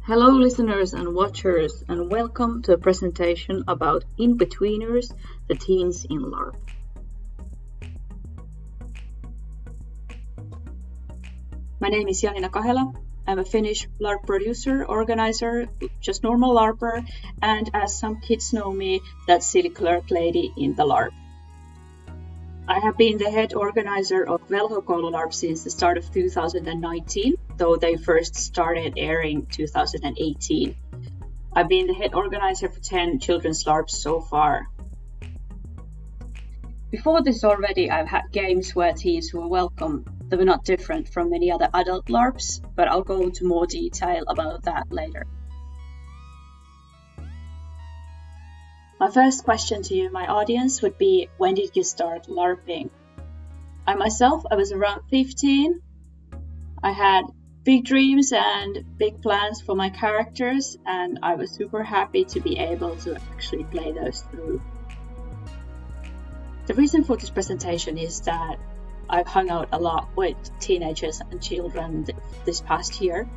Hello listeners and watchers, and welcome to a presentation about Inbetweeners, the teens in Larp. My name is Janina Kahela. I'm a Finnish Larp producer, organizer, just normal Larper, and as some kids know me, that silly clerk lady in the Larp. I have been the head organizer of Velhokoulu Larp since the start of 2019, though they first started airing 2018. I've been the head organizer for 10 children's Larps so far. Before this already, I've had games where teens were welcome. They were not different from many other adult Larps, but I'll go into more detail about that later. My first question to you, my audience, would be, when did you start LARPing? I was around 15. I had big dreams and big plans for my characters, and I was super happy to be able to actually play those through. The reason for this presentation is that I've hung out a lot with teenagers and children this past year.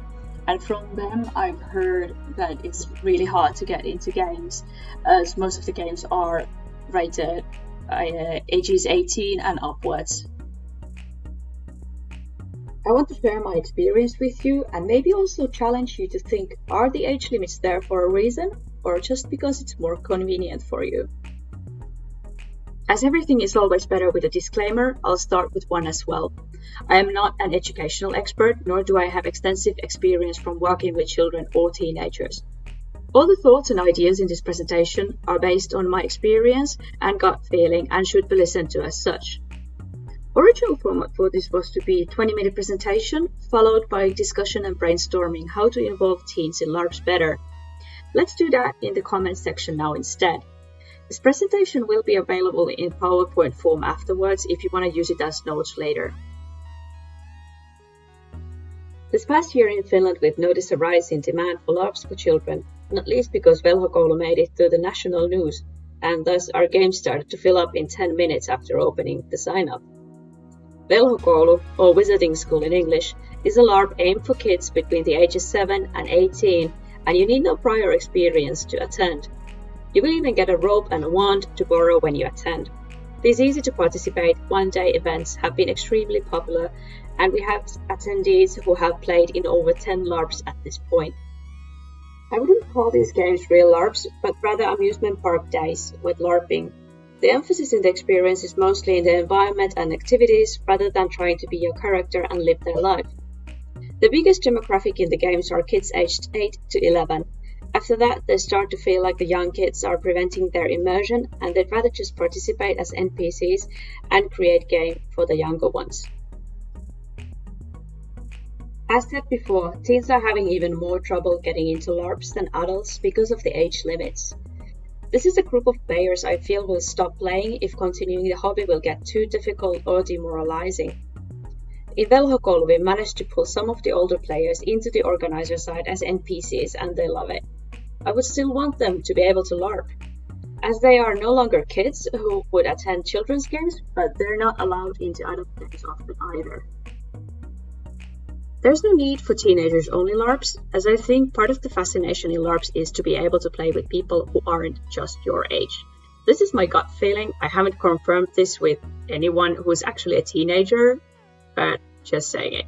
And from them, I've heard that it's really hard to get into games, as most of the games are rated ages 18 and upwards. I want to share my experience with you and maybe also challenge you to think, are the age limits there for a reason, or just because it's more convenient for you? As everything is always better with a disclaimer, I'll start with one as well. I am not an educational expert, nor do I have extensive experience from working with children or teenagers. All the thoughts and ideas in this presentation are based on my experience and gut feeling and should be listened to as such. Original format for this was to be a 20-minute presentation, followed by discussion and brainstorming how to involve teens in LARPs better. Let's do that in the comments section now instead. This presentation will be available in PowerPoint form afterwards if you want to use it as notes later. This past year in Finland, we've noticed a rise in demand for Larps for children, not least because Velhokoulu made it to the national news, and thus our game started to fill up in 10 minutes after opening the sign-up. Velhokoulu, or Wizarding School in English, is a Larp aimed for kids between the ages 7 and 18, and you need no prior experience to attend. You will even get a rope and a wand to borrow when you attend. These easy to participate one-day events have been extremely popular, and we have attendees who have played in over 10 LARPs at this point. I wouldn't call these games real LARPs, but rather amusement park days with LARPing. The emphasis in the experience is mostly in the environment and activities rather than trying to be your character and live their life. The biggest demographic in the games are kids aged 8 to 11. After that, they start to feel like the young kids are preventing their immersion, and they'd rather just participate as NPCs and create game for the younger ones. As said before, teens are having even more trouble getting into LARPs than adults because of the age limits. This is a group of players I feel will stop playing if continuing the hobby will get too difficult or demoralizing. In Velhokoulu, we managed to pull some of the older players into the organizer side as NPCs, and they love it. I would still want them to be able to LARP, as they are no longer kids who would attend children's games, but they're not allowed into adult games often either. There's no need for teenagers only LARPs, as I think part of the fascination in LARPs is to be able to play with people who aren't just your age. This is my gut feeling. I haven't confirmed this with anyone who is actually a teenager, but just saying it.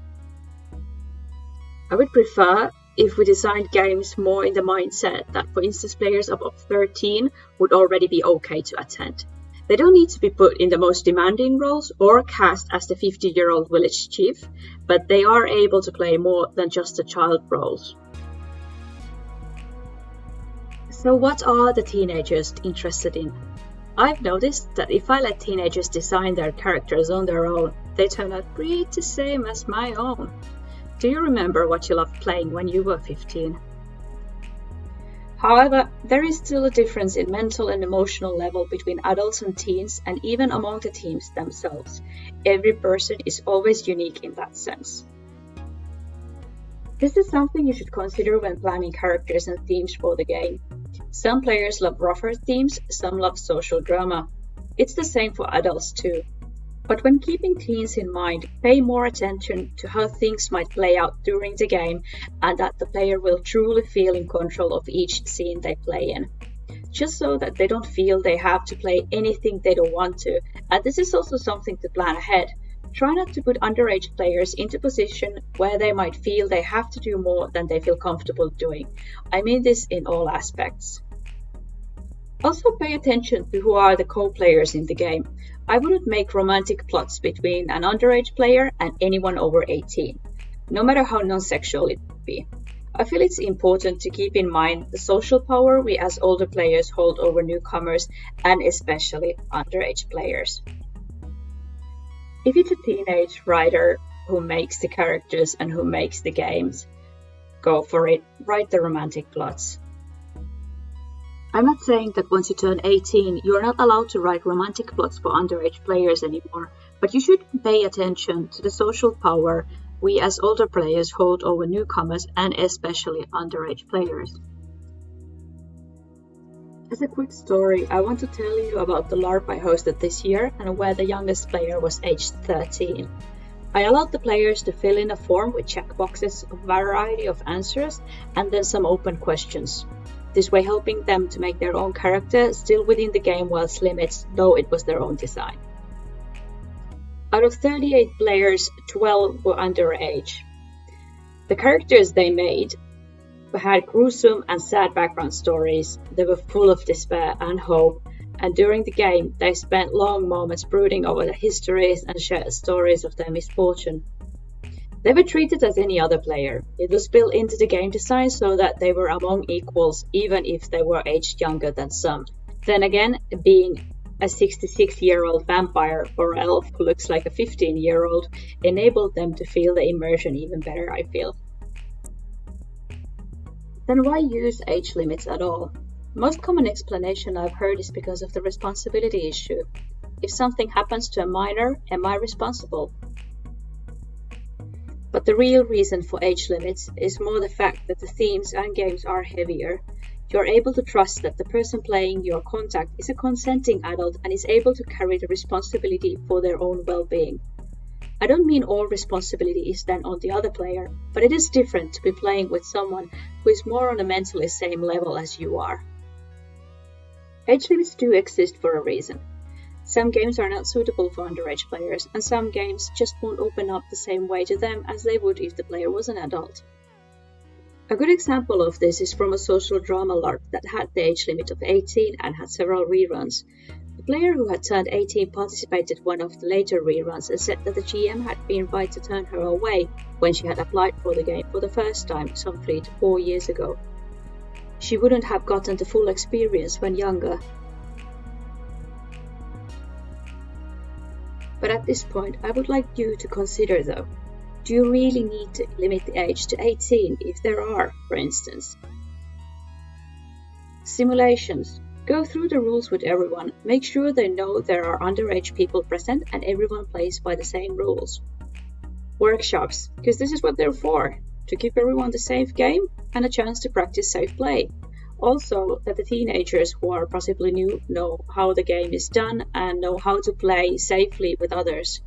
I would prefer if we designed games more in the mindset that, for instance, players above 13 would already be okay to attend. They don't need to be put in the most demanding roles or cast as the 50-year-old village chief, but they are able to play more than just the child roles. So what are the teenagers interested in? I've noticed that if I let teenagers design their characters on their own, they turn out pretty the same as my own. Do you remember what you loved playing when you were 15? However, there is still a difference in mental and emotional level between adults and teens, and even among the teams themselves. Every person is always unique in that sense. This is something you should consider when planning characters and themes for the game. Some players love rougher themes, some love social drama. It's the same for adults too. But when keeping teens in mind, pay more attention to how things might play out during the game and that the player will truly feel in control of each scene they play in. Just so that they don't feel they have to play anything they don't want to. And this is also something to plan ahead. Try not to put underage players into a position where they might feel they have to do more than they feel comfortable doing. I mean this in all aspects. Also pay attention to who are the co-players in the game. I wouldn't make romantic plots between an underage player and anyone over 18, no matter how non-sexual it would be. I feel it's important to keep in mind the social power we as older players hold over newcomers and especially underage players. If it's a teenage writer who makes the characters and who makes the games, go for it, write the romantic plots. I'm not saying that once you turn 18, you're not allowed to write romantic plots for underage players anymore, but you should pay attention to the social power we as older players hold over newcomers and especially underage players. As a quick story, I want to tell you about the Larp I hosted this year and where the youngest player was aged 13. I allowed the players to fill in a form with checkboxes, a variety of answers, and then some open questions. This way helping them to make their own character still within the game world's limits, though it was their own design. Out of 38 players, 12 were underage. The characters they made had gruesome and sad background stories. They were full of despair and hope, and during the game they spent long moments brooding over their histories and shared stories of their misfortune. They were treated as any other player. It was built into the game design so that they were among equals, even if they were aged younger than some. Then again, being a 66-year-old vampire or elf who looks like a 15-year-old enabled them to feel the immersion even better, I feel. Then why use age limits at all? Most common explanation I've heard is because of the responsibility issue. If something happens to a minor, am I responsible? But the real reason for age limits is more the fact that the themes and games are heavier. You're able to trust that the person playing your contact is a consenting adult and is able to carry the responsibility for their own well-being. I don't mean all responsibility is then on the other player, but it is different to be playing with someone who is more on a mentally same level as you are. Age limits do exist for a reason. Some games are not suitable for underage players, and some games just won't open up the same way to them as they would if the player was an adult. A good example of this is from a social drama Larp that had the age limit of 18 and had several reruns. The player who had turned 18 participated in one of the later reruns and said that the GM had been right to turn her away when she had applied for the game for the first time some 3 to 4 years ago. She wouldn't have gotten the full experience when younger. But at this point, I would like you to consider though, do you really need to limit the age to 18 if there are, for instance? Simulations. Go through the rules with everyone, make sure they know there are underage people present and everyone plays by the same rules. Workshops, because this is what they're for, to give everyone the safe game and a chance to practice safe play. Also, that the teenagers who are possibly new know how the game is done and know how to play safely with others.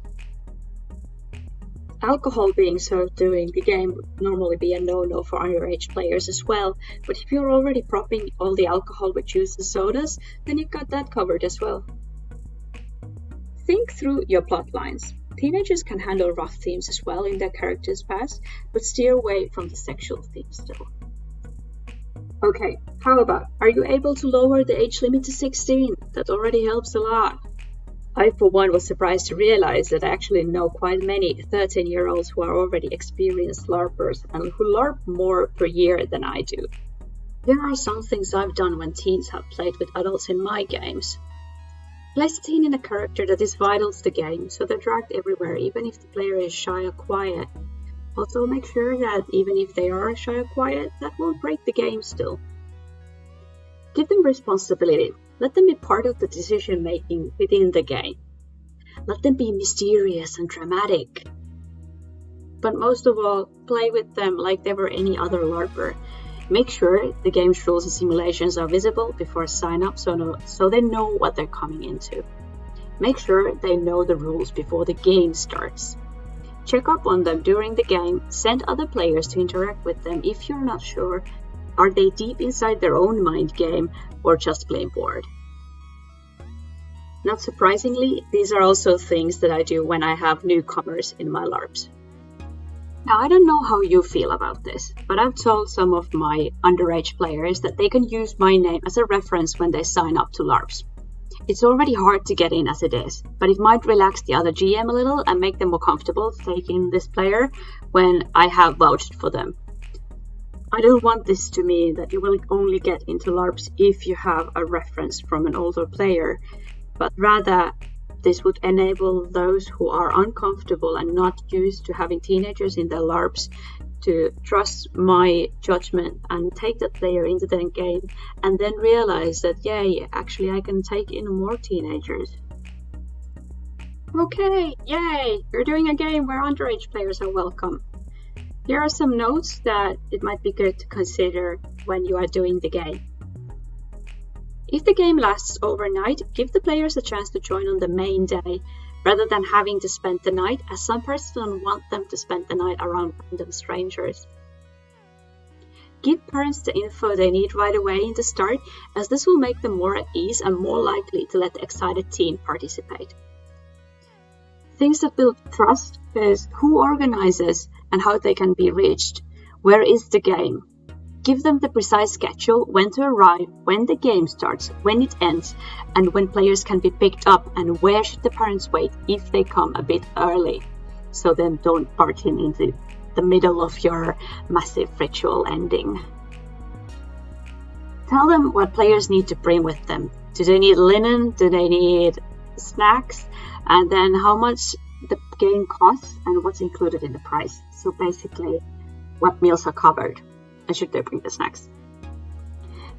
Alcohol being served during the game would normally be a no-no for underage players as well, but if you're already propping all the alcohol with juice and sodas, then you've got that covered as well. Think through your plot lines. Teenagers can handle rough themes as well in their characters' past, but steer away from the sexual themes still. Okay, how about, are you able to lower the age limit to 16? That already helps a lot. I for one was surprised to realize that I actually know quite many 13-year-olds who are already experienced LARPers and who LARP more per year than I do. There are some things I've done when teens have played with adults in my games. Place a teen in a character that is vital to the game, so they're dragged everywhere even if the player is shy or quiet. Also make sure that even if they are shy or quiet, that won't break the game still. Give them responsibility. Let them be part of the decision making within the game. Let them be mysterious and dramatic. But most of all, play with them like they were any other LARPer. Make sure the game's rules and simulations are visible before sign up so they know what they're coming into. Make sure they know the rules before the game starts. Check up on them during the game, send other players to interact with them if you're not sure. Are they deep inside their own mind game or just plain bored? Not surprisingly, these are also things that I do when I have newcomers in my Larps. Now, I don't know how you feel about this, but I've told some of my underage players that they can use my name as a reference when they sign up to Larps. It's already hard to get in as it is, but it might relax the other GM a little and make them more comfortable taking this player when I have vouched for them. I don't want this to mean that you will only get into Larps if you have a reference from an older player, but rather this would enable those who are uncomfortable and not used to having teenagers in their Larps to trust my judgment and take that player into the game and then realize that, yay, actually I can take in more teenagers. Okay, yay, you're doing a game where underage players are welcome. Here are some notes that it might be good to consider when you are doing the game. If the game lasts overnight, give the players a chance to join on the main day, rather than having to spend the night, as some persons want them to spend the night around random strangers. Give parents the info they need right away in the start, as this will make them more at ease and more likely to let the excited teen participate. Things that build trust is who organizes and how they can be reached. Where is the game? Give them the precise schedule, when to arrive, when the game starts, when it ends, and when players can be picked up, and where should the parents wait if they come a bit early, so then don't barge in into the middle of your massive ritual ending. Tell them what players need to bring with them. Do they need linen? Do they need snacks? And then how much the game costs and what's included in the price. So basically, what meals are covered. And should they bring the snacks?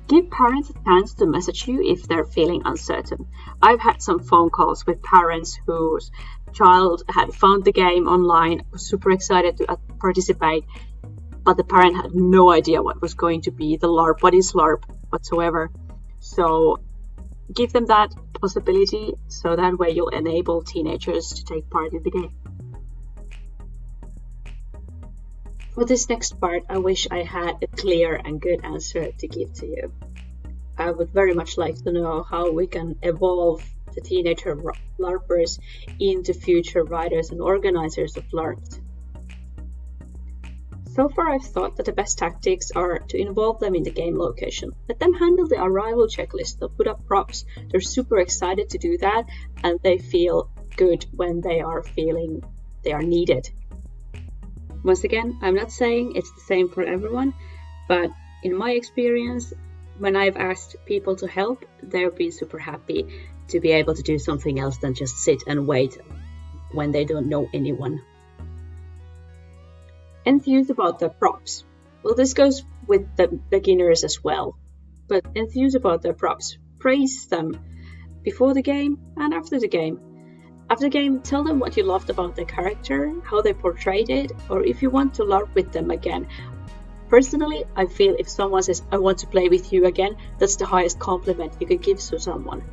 Give parents a chance to message you if they're feeling uncertain. I've had some phone calls with parents whose child had found the game online, was super excited to participate, but the parent had no idea what was going to be the Larp, what is Larp whatsoever. So give them that possibility, so that way you'll enable teenagers to take part in the game. For this next part, I wish I had a clear and good answer to give to you. I would very much like to know how we can evolve the teenager Larpers into future writers and organizers of Larps. So far, I've thought that the best tactics are to involve them in the game location. Let them handle the arrival checklist. They'll put up props. They're super excited to do that, and they feel good when they are feeling they are needed. Once again, I'm not saying it's the same for everyone, but in my experience, when I've asked people to help, they've been super happy to be able to do something else than just sit and wait when they don't know anyone. Enthuse about the props. Well, this goes with the beginners as well, but enthuse about their props. Praise them before the game and after the game. After the game, tell them what you loved about the character, how they portrayed it, or if you want to LARP with them again. Personally, I feel if someone says, I want to play with you again, that's the highest compliment you could give to someone.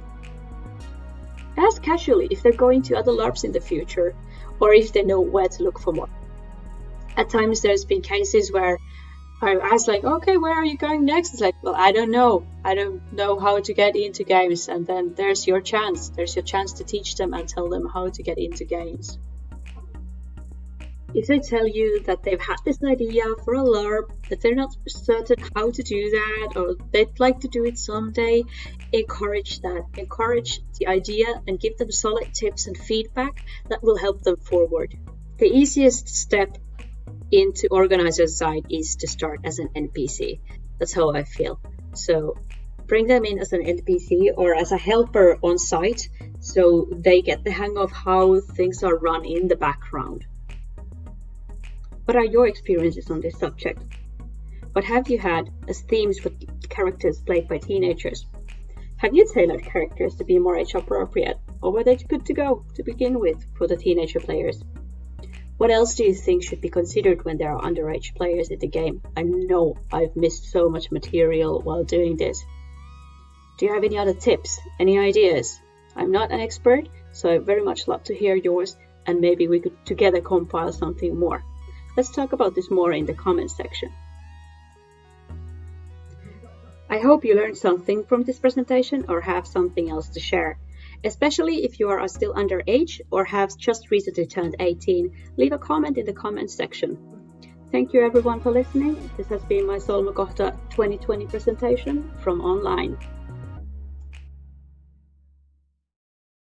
Ask casually if they're going to other LARPs in the future, or if they know where to look for more. At times there's been cases where I ask like, okay, where are you going next? It's like, well, I don't know. I don't know how to get into games. And then there's your chance. There's your chance to teach them and tell them how to get into games. If they tell you that they've had this idea for a LARP, that they're not certain how to do that, or they'd like to do it someday, encourage that. Encourage the idea and give them solid tips and feedback that will help them forward. The easiest step into organizer side is to start as an NPC. That's how I feel. So bring them in as an NPC or as a helper on site, so they get the hang of how things are run in the background. What are your experiences on this subject? What have you had as themes for characters played by teenagers? Have you tailored characters to be more age appropriate, or were they good to go to begin with for the teenager players? What else do you think should be considered when there are underage players in the game? I know I've missed so much material while doing this. Do you have any other tips? Any ideas? I'm not an expert, So I very much love to hear yours, and maybe we could together compile something more. Let's talk about this more in the comments section. I hope you learned something from this presentation or have something else to share. Especially if you are still underage or have just recently turned 18, leave a comment in the comments section. Thank you everyone for listening. This has been my Solmukohta 2020 presentation from online.